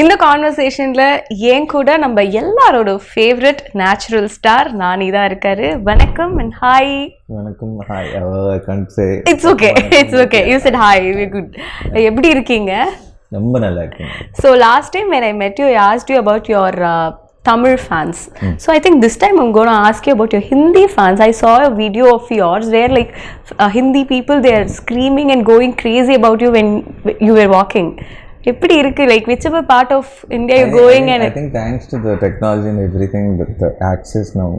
இந்த கான்வர்சேஷன்ல ஏன் கூட நம்ம எல்லாரோட ஃபேவரட் நேச்சுரல் ஸ்டார் நானி தான் இருக்காரு. வணக்கம் and hi. வணக்கம், hi. I can't say. It's okay. You said hi. We're good. எப்படி இருக்கீங்க? ரொம்ப நல்லா இருக்கேன். So last time when I met you, I asked you about your Tamil fans. So I think this time I'm going to ask you about your Hindi fans. I saw a video of yours where like Hindi people, they are screaming and going crazy about you when you were walking. எப்படி இருக்கு, like whichever part of India you're going? I think thanks to the technology and everything, the access now,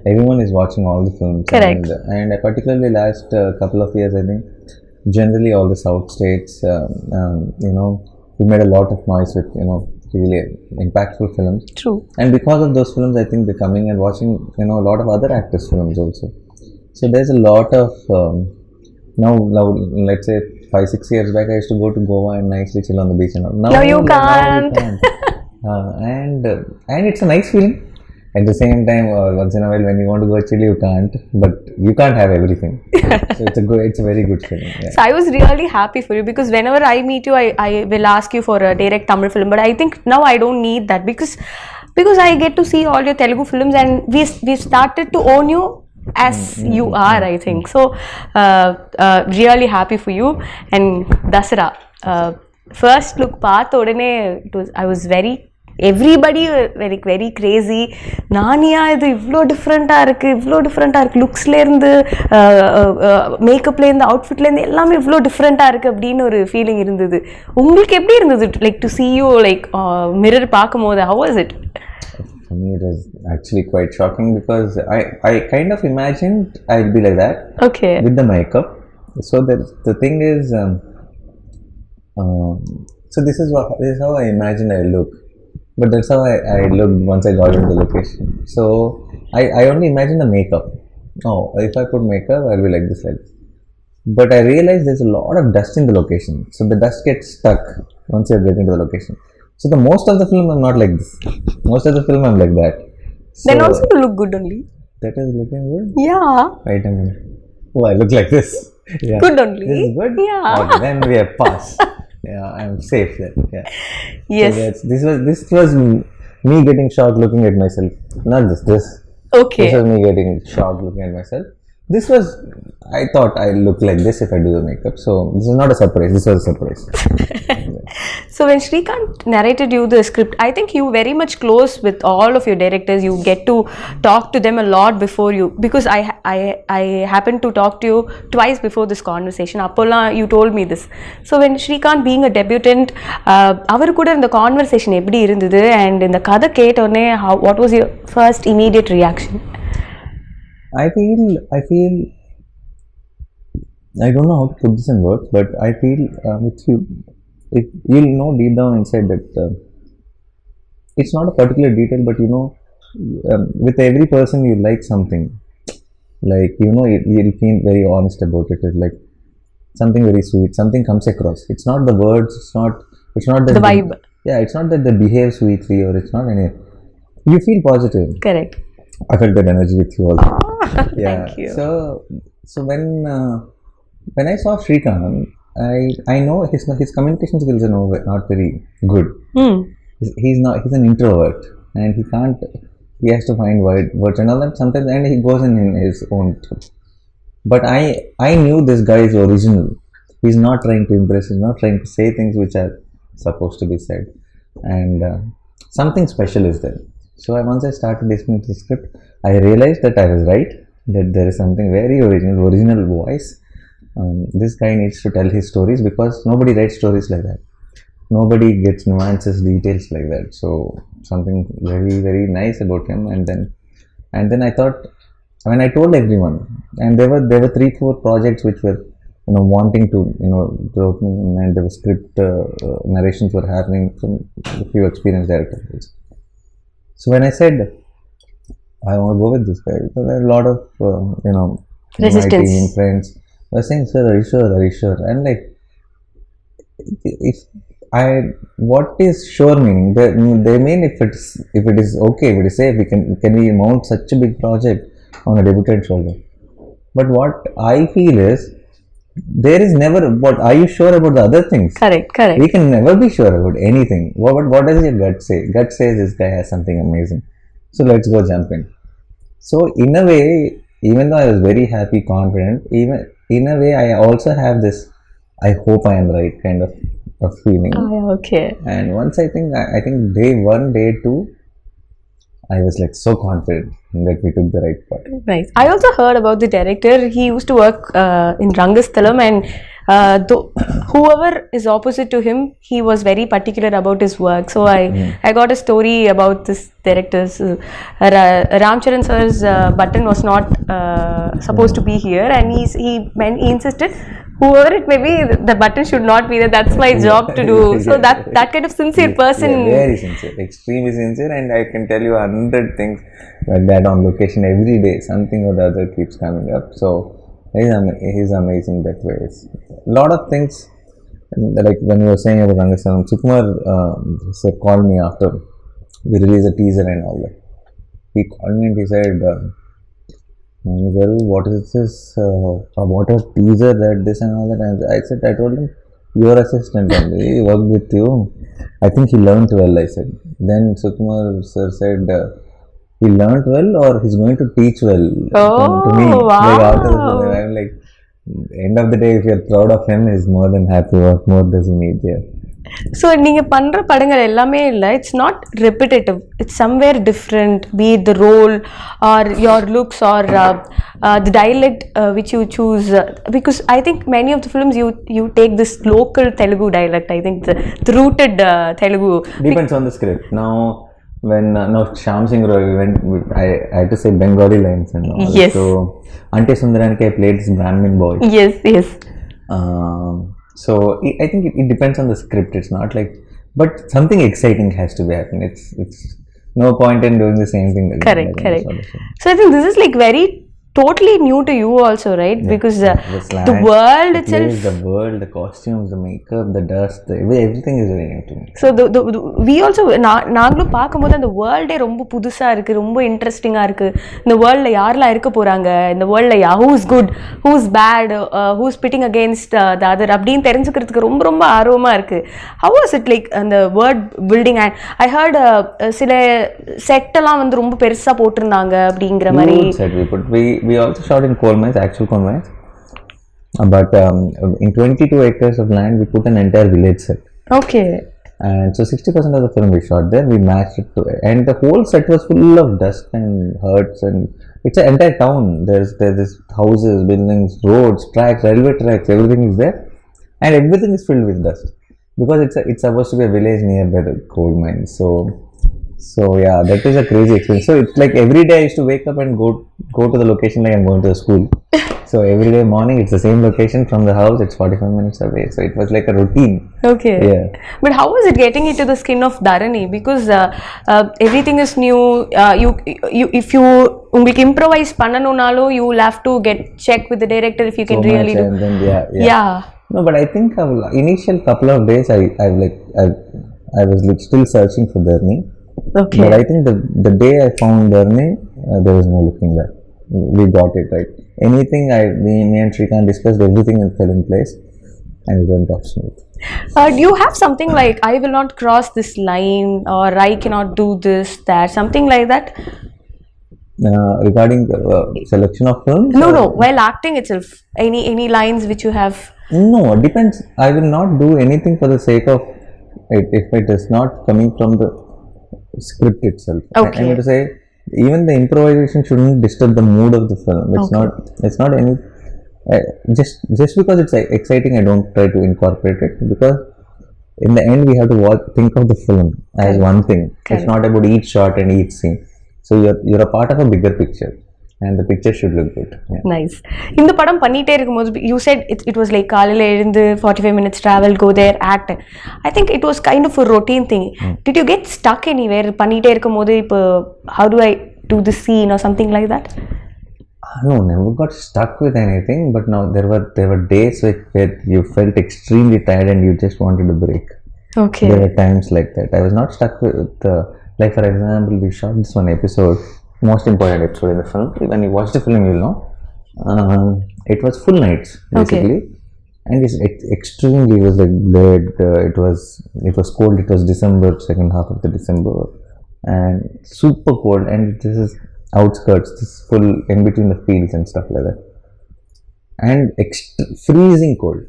everyone is watching all the films. Correct. And particularly last couple of years, I think generally all the south states, we made a lot of noise with really impactful films. True. And because of those films, I think they're coming and watching a lot of other actors' films also. So there's a lot of now let's say 5-6 years back, I used to go to Goa and nicely chill on the beach and all. Now you can't. And it's a nice feeling. At the same time, once in a while when you want to go chill, you can't. But you can't have everything. So it's a very good feeling. Yeah. So I was really happy for you because whenever I meet you, I will ask you for a direct Tamil film. But I think now I don't need that because I get to see all your Telugu films and we started to own you as you are, I think. So really happy for you. And Dasara, first look paatha odane I was everybody very crazy. நானியா இது இவ்வளோ டிஃப்ரெண்ட்டாக இருக்குது லுக்ஸ்லேருந்து மேக்கப்லேருந்து அவுட்ஃபிட்லேருந்து எல்லாமே இவ்வளோ டிஃப்ரெண்ட்டாக இருக்குது அப்படின்னு ஒரு ஃபீலிங் இருந்தது. உங்களுக்கு எப்படி இருந்தது, like to see you like mirror பார்க்கும்போது? how was it? For me, it was actually quite shocking because I kind of imagined I'd be like that. Okay. With the makeup. So the thing is, so this is how I imagined I look. But that's how I looked once I got into the location. So I only imagined the makeup. Oh, if I put makeup, I'll be like this. But I realized there's a lot of dust in the location. So the dust gets stuck once you're getting to the location. So the most of the film I'm not like this. Most of the film I'm like that. So then also you look good only. That is looking good? Yeah. Right, I mean, oh, I look like this. Yeah. Good only. This is good? Yeah. Okay, then we are passed. Yeah, I'm safe then. Yeah. Yes. So this was me getting shocked looking at myself. Not this. Okay. This was me getting shocked looking at myself. This was, I thought I look like this if I do the makeup. So this is not a surprise. This was a surprise. So when Srikanth narrated you the script, I think you very much close with all of your directors. You get to talk to them a lot before you, because I happened to talk to you twice before this conversation. Appola, you told me this. So when Srikanth being a debutant, அவர் கூட இந்த conversation எப்படி இருந்தது, and இந்த கதை கேட்டோடனே what was your first immediate reaction? I feel I don't know how to put this in words, but I feel you'll know deep down inside that it's not a particular detail, but with every person you like something, like you'll feel very honest about it. It's like something very sweet, something comes across. It's not the words, it's not that the vibe. Yeah, it's not that they behave sweetly, or it's not any. You feel positive. Correct. I felt that energy with you also. Yeah. Thank you. So when I saw Srikanth, I know his communication skills are not very good. He's an introvert, and he has to find words and all that sometimes, and he goes in his own truth. But I knew this guy is original. He's not trying to impress, he's not trying to say things which are supposed to be said, and something special is there. So once I started listening to the script, I realized that I was right, that there is something very original voice. This guy needs to tell his stories, because nobody writes stories like that. Nobody gets nuances, details like that. So something very, very nice about him. And then I thought, when I told everyone, and there were 3-4 projects which were wanting to and there were script narrations were happening from a few experienced directors. So when I said I want to go with this guy, there were a lot of resistance. My team, friends were saying, "Sir, are you sure?" And like, what is sure meaning? They mean if it is okay, if it is safe, can we mount such a big project on a debutant shoulder? But what I feel is, there is never, what are you sure about the other things? Correct. We can never be sure about anything. What does your gut say? Gut says this guy has something amazing, so let's go jump in. So in a way, even though I was very happy, confident, even in a way I also have this I hope I am right kind of feeling. Okay. And once I think day 1, day 2, I was like so confident that we took the right part. Nice. I also heard about the director. He used to work in Rangasthalam, and whoever is opposite to him, he was very particular about his work. So I got a story about this director's Ramcharan sir's button was not supposed to be here, and he insisted whoever it may be, the button should not be there. That's my job to do. So that kind of sincere person. Yeah, very sincere, extremely sincere, and I can tell you 100 things like that on location every day. Something or the other keeps coming up. So he's amazing that way. A lot of things, like when you were saying about Rangasaram, Sukumar sir called me after we released a teaser and all that. He called me and he said, what is this? What a teaser, that this and all that. And I told him, your assistant only, he worked with you. I think he learned well, I said. Then Sukumar sir said, he learned well or he's going to teach well to me. Wow. Like after the film, I'm like, end of the day, if you're proud of him, he's more than happy. What more does he need here? So நீங்கள் பண்ணுற படங்கள் எல்லாமே இல்லை, it's not repetitive, it's somewhere different, be it the role or your looks or the dialect which you choose, because I think many of the films you take this local Telugu dialect, I think the rooted Telugu. Depends on the script. Now Shyam Singh Roy went, I had to say Bengali lines and all. Yes. So Ante Sundaraniki I played this Brahmin boy. Yes. So I think it depends on the script. It's not like, but something exciting has to be happening. It's no point in doing the same thing again. Correct. So I think this is like very totally new to you also, right? Yeah. Because the world itself, the world, the costumes, the makeup, the dust, everything is very new to me. So we also நாங்களும் பார்க்கும்போது அந்த வேர்ல்டே ரொம்ப புதுசா இருக்கு, ரொம்ப இன்ட்ரெஸ்டிங்கா இருக்கு. இந்த வேர்ல்ட்ல யாரெல்லாம் இருக்க போறாங்க, இந்த வேர்ல்ட்ல who's good, who's bad, who's pitting against the other அப்படின்னு தெரிஞ்சுக்கிறதுக்கு ரொம்ப ரொம்ப ஆர்வமா இருக்கு. How was it like அந்த world building? And I heard சில செட் எல்லாம் வந்து ரொம்ப பெருசா போட்டிருந்தாங்க அப்படிங்கிற மாதிரி. We also shot in coal mines, actual coal mines. But in 22 acres of land, we put an entire village set. Okay. And so 60% of the film we shot there, we matched it to it. And the whole set was full of dust and huts, and it's an entire town. There's houses, buildings, roads, tracks, railway tracks, everything is there. And everything is filled with dust. Because it's supposed to be a village nearby the coal mines. So yeah, that is a crazy experience. So it's like every day I used to wake up and go to the location like I'm going to the school. So every day morning it's the same location from the house. It's 45 minutes away. So it was like a routine. Okay. Yeah. But how was it getting into the skin of Dharani? Because everything is new. You if you உங்களுக்கு improvise பண்ணனும்னாலும் you will have to check with the director if you can really do. And then, yeah. No, but I think initial couple of days I was still searching for Dharani. Okay. But I think the day I found Dharani, there was no looking back. We got it right. Anything me and Shrikant discussed, everything fell in place, and it went off smooth. Do you have something like I will not cross this line, or I cannot do this, that, something like that? Regarding selection of films? No. While acting itself, any lines which you have? No, it depends. I will not do anything for the sake of it if it is not coming from the script itself. Okay. I'm going to say even the improvisation shouldn't disturb the mood of the film. It's not any just because it's exciting I don't try to incorporate it, because in the end we have to think of the film as one thing. Correct. It's not about each shot and each scene. So you're a part of a bigger picture, and the picture should look good. Yeah. Nice. இந்த படம் பண்ணிட்டே இருக்கும்போது you said it was like காலையில எழுந்து 45 minutes travel, go there, act. I think it was kind of a routine thing. Did you get stuck anywhere பண்ணிட்டே இருக்கும்போது இப்போ how do I do the scene or something like that? No, never got stuck with anything, but now there were days where you felt extremely tired and you just wanted a break. Okay. There were times like that. I was not stuck with like for example, we shot this one episode, most important episode in the film. When you watch the film, you'll know. It was full nights basically. Okay. and it's extremely, it was like bled, it was cold, it was December, second half of the December, and super cold, and this is outskirts, this full in between the fields and stuff like that, and freezing cold,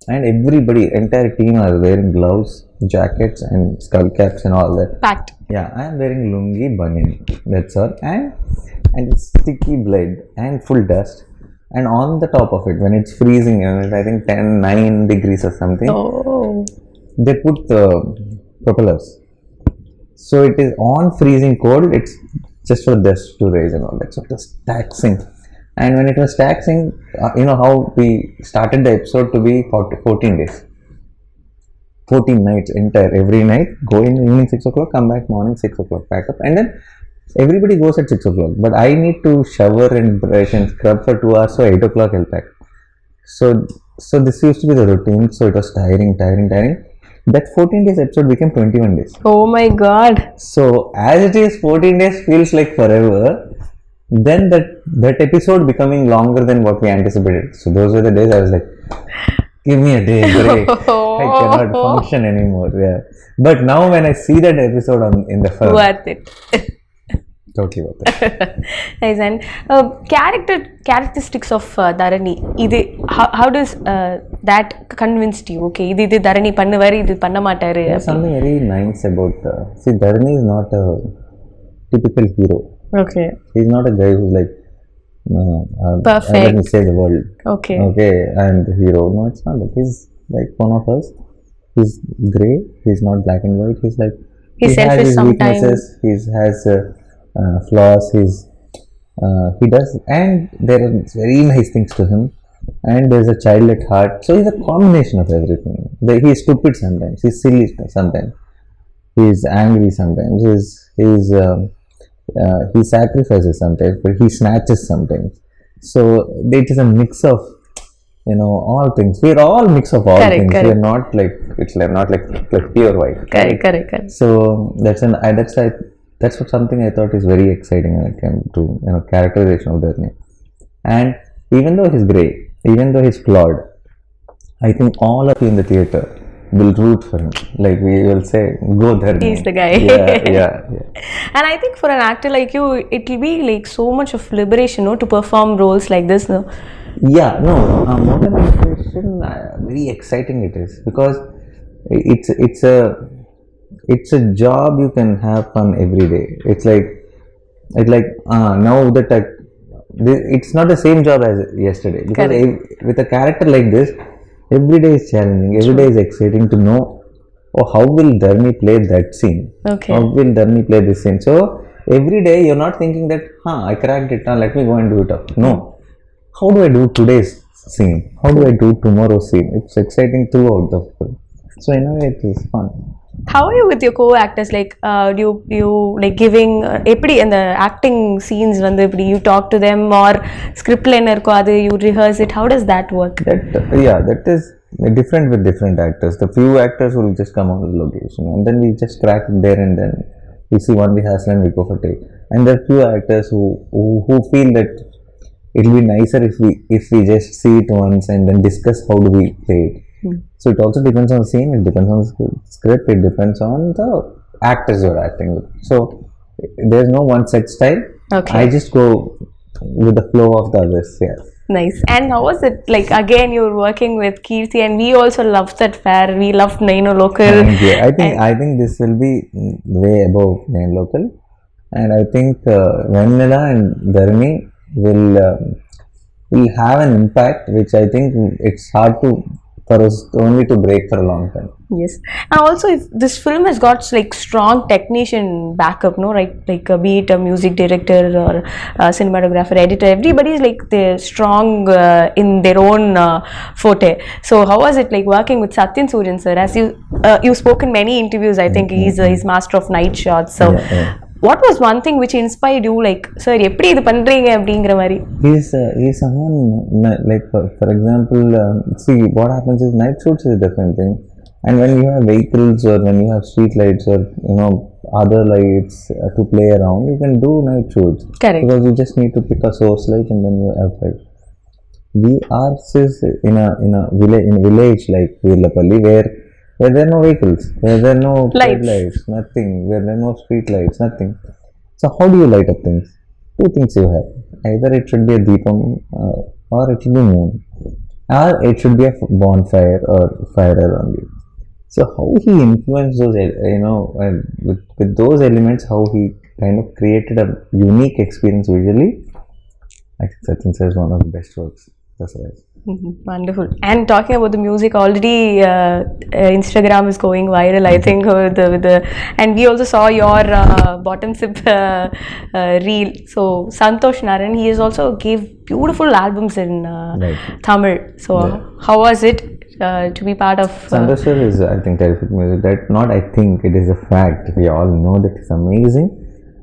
and everybody, entire team are wearing gloves, jackets and skull caps and all that. Packed. Yeah, I am wearing lungi, banyan, that's all, and it's sticky blood and full dust, and on the top of it, when it's freezing, and I think 9 degrees or something, Oh. they put the propellers. So it is on freezing cold, it's just for dust to raise and all that. So it was taxing. And when it was taxing, you know how we started the episode to be 14 days. 14 nights entire, every night, go in evening 6 o'clock, come back morning 6 o'clock, pack up, and then everybody goes at 6 o'clock. But I need to shower and brush and scrub for 2 hours, so 8 o'clock I'll pack. So this used to be the routine, so it was tiring. That 14 days episode became 21 days. Oh my god. So as it is, 14 days feels like forever. Then that episode becoming longer than what we anticipated. So those were the days I was like, give me a day break. I cannot function anymore. Yeah. But now when I see that episode in the film, Worth it. totally worth it. Nice. And characteristics of Dharani. How does that convinced you? Okay, இது Dharani பண்ணுவாரு, இது பண்ண மாட்டாரு. There's something very nice about see, Dharani is not a typical hero. Okay. He's not a guy who's like perfect. Let me save the world. Okay. I am the hero. No, it's not like he's like one of us. He's grey. He's not black and white. He's like he's selfish has his sometimes. weaknesses. He has flaws. He does, and there are very nice things to him. And there's a child at heart. So he's a combination of everything. He's stupid sometimes. He's silly sometimes. He's angry sometimes. He sacrifices sometimes, but he snatches sometimes. So it is a mix of, you know, all things. We are all mix of all things. We are not like, it's like not like pure white. Correct. So that's what something I thought is very exciting when it came to, you know, characterization of Dharani. And even though he's grey, even though he's flawed, I think all of you in the theatre will root for him. Like we will say, go Dharani. He's the guy. Yeah. And I think for an actor like you, it will be like so much of liberation, no, to perform roles like this, no? Yeah, no, more than liberation, very exciting it is, because it's a job you can have fun every day. It's like now that it's not the same job as yesterday, because with a character like this, every day is challenging, every day is exciting to know, how will Dharani play that scene? Okay. How will Dharani play this scene? So every day you're not thinking that, I cracked it, let me go and do it up. No. How do I do today's scene? How do I do tomorrow's scene? It's exciting throughout the film. So in a way it is fun. How are you with your co-actors? Like, do you like giving in the acting scenes when you talk to them, or script liner you rehearse it? How does that work? That is different with different actors. The few actors will just come on the location, and then we just crack it there and then. We see one rehearsal and we go for take. And there are few actors who feel that it will be nicer if we just see it once and then discuss how do we play it. So it also depends on the scene, it depends on the script, it depends on the actors you're acting with. So there's no one set style. Okay. I just go with the flow of the others. Yeah. Nice. And how was it? Like, again, you're working with Keerthi, and we also loved that fair. We loved Naino Local. I think this will be way above Naino Local, and I think Vanilla and Dharani will have an impact, which I think it's hard for us only to break for a long time. Yes. And also, if this film has got like strong technician backup, no, right? Like be it a music director or a cinematographer, editor, everybody is like they're strong in their own forte. So how was it like working with Satyan Suryan sir? As you've spoken many interviews, I think he's master of night shots. So what was one thing which inspired you, like, sir, எப்படி இது பண்றீங்க அப்படிங்கிற மாதிரி? He's someone like, for example, see what happens is night shoots is a different thing, and when you have vehicles or when you have street lights or other lights to play around, you can do night shoots. Correct. Because you just need to pick a source light and then you have light. we are in a village like Virlapalli where there are no vehicles, where there are no lights, nothing, where there are no street lights, nothing. So how do you light up things? Two things you have. Either it should be a deepam or it should be moon, or it should be a bonfire or fire around you. So how he influenced those, with those elements, how he kind of created a unique experience visually. I think Sachin says one of the best works. That's right. Wonderful. And talking about the music, already Instagram is going viral, I think, with the and we also saw your bottom sip reel. So Santhosh Narayanan, he has also gave beautiful albums in Tamil. So how was it to be part of? Santhosh is, I think, terrific music. That not, I think, it is a fact. We all know that it's amazing.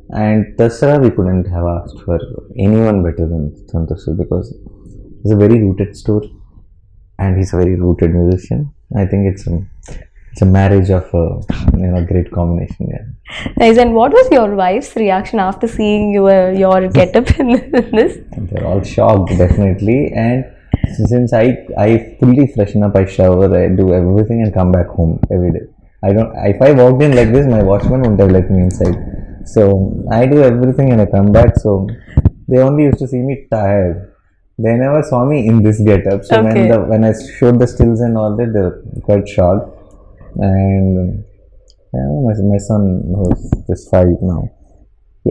And Dasara, we couldn't have asked for anyone better than Santhosh because he's a very rooted story and he's a very rooted musician. I think it's a marriage of a great combination. Yeah. Nice. And what was your wife's reaction after seeing your getup in this? They're all shocked, definitely. And since I fully freshen up, I shower, I do everything and come back home every day. If I walked in like this, my watchman wouldn't have let me inside. So I do everything and I come back. So they only used to see me tired. They never saw me in this getup. So when I showed the stills and all that, they were quite shocked. And my son, who's just 5 now,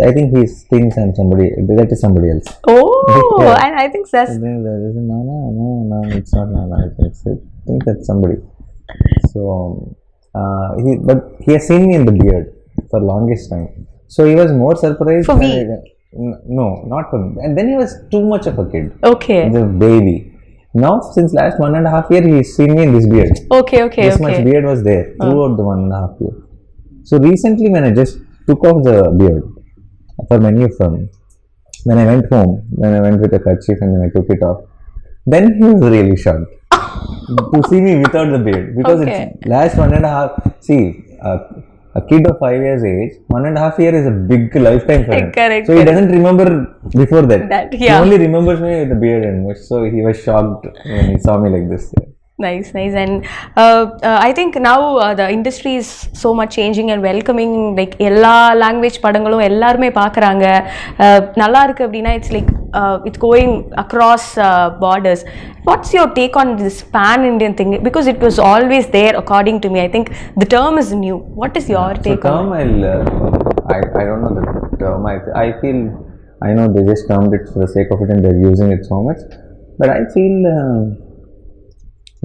I think he thinks I'm somebody. That is somebody else. Oh, and I think that's. No, it's not Nana. I think that's somebody. So but he has seen me in the beard for longest time. So he was more surprised. For me. No, not for me. And then he was too much of a kid. Okay. The baby. Now, since last 1.5 years, he's seen me in this beard. Okay. This much beard was there throughout the 1.5 years. So recently, when I just took off the beard, for many of them, when I went home, when I went with a kerchief and then I took it off, then he was really shocked to see me without the beard because it's last 1.5. See, a kid of 5 years age, 1.5 years is a big lifetime for him. Correct. So he doesn't remember before that. Yeah. He only remembers me with the beard and much. So he was shocked when he saw me like this. Nice. And I think now the industry is so much changing and welcoming. Like எல்லா language படங்களும் எல்லாருமே பார்க்குறாங்க. நல்லா இருக்கு அப்படின்னா it's like it's going across borders. What's your take on this pan-Indian thing? Because it was always there, according to me. I think the term is new. What is your take on it? I don't know the term. I feel, I know they just termed it for the sake of it and they're using it so much. But I feel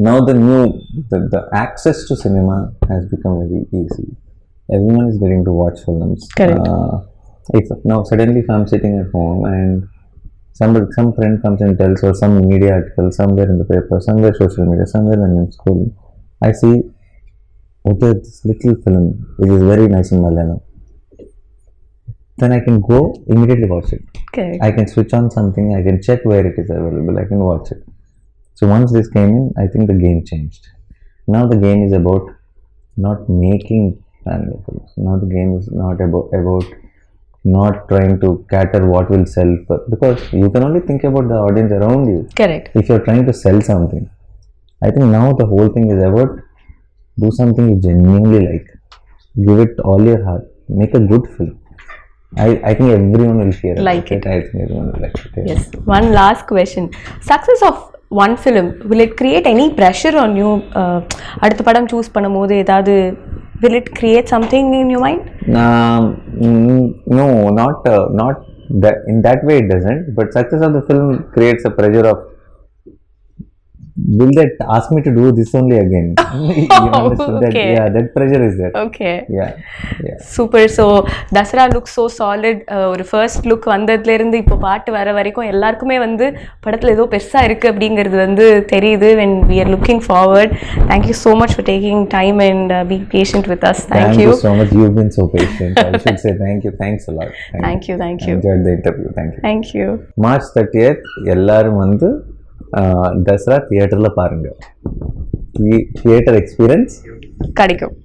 now the access to cinema has become very easy. Everyone is getting to watch films. Correct. Now suddenly if I'm sitting at home and some friend comes and tells, or some media article somewhere in the paper, somewhere social media, somewhere when I'm in school, I see, okay, this little film which is very nice in Malayalam. Then I can go immediately watch it. Okay. I can switch on something, I can check where it is available, I can watch it. So once this came in, I think the game changed. Now the game is about not making family films. Now the game is not about not trying to cater what will sell, because you can only think about the audience around you. Correct. If you're trying to sell something, I think now the whole thing is about do something you genuinely like, give it all your heart, make a good film. I think everyone will hear like it. I think everyone will like it. Yeah. Yes. One last question. Success of one film, will it create any pressure on you? அடுத்த படம் choose பண்ணும்போது ஏதாவது will it create something in your mind? No, not that. In that way it doesn't. But success of the film creates a pressure of, will that ask me to do this only again? You understand that? Yeah, that pressure is there. Okay. Yeah. Super. So Dasara looks so solid. ஒரு first look வந்ததுல இருந்து இப்போ பாட்டு வர வரைக்கும் எல்லாருக்குமே வந்து படத்துல ஏதோ பெருசா இருக்கு அப்படிங்கிறது வந்து தெரியுது. When we are looking forward. Thank you so much for taking time and being patient with us. Thank you so much. You've been so patient. I should say thank you. Thanks a lot. Thank you. I enjoyed the interview. Thank you. March 30th எல்லாரும் வந்து தசரா தியேட்டர்ல பாருங்க. Theatre experience கிடைக்கும்.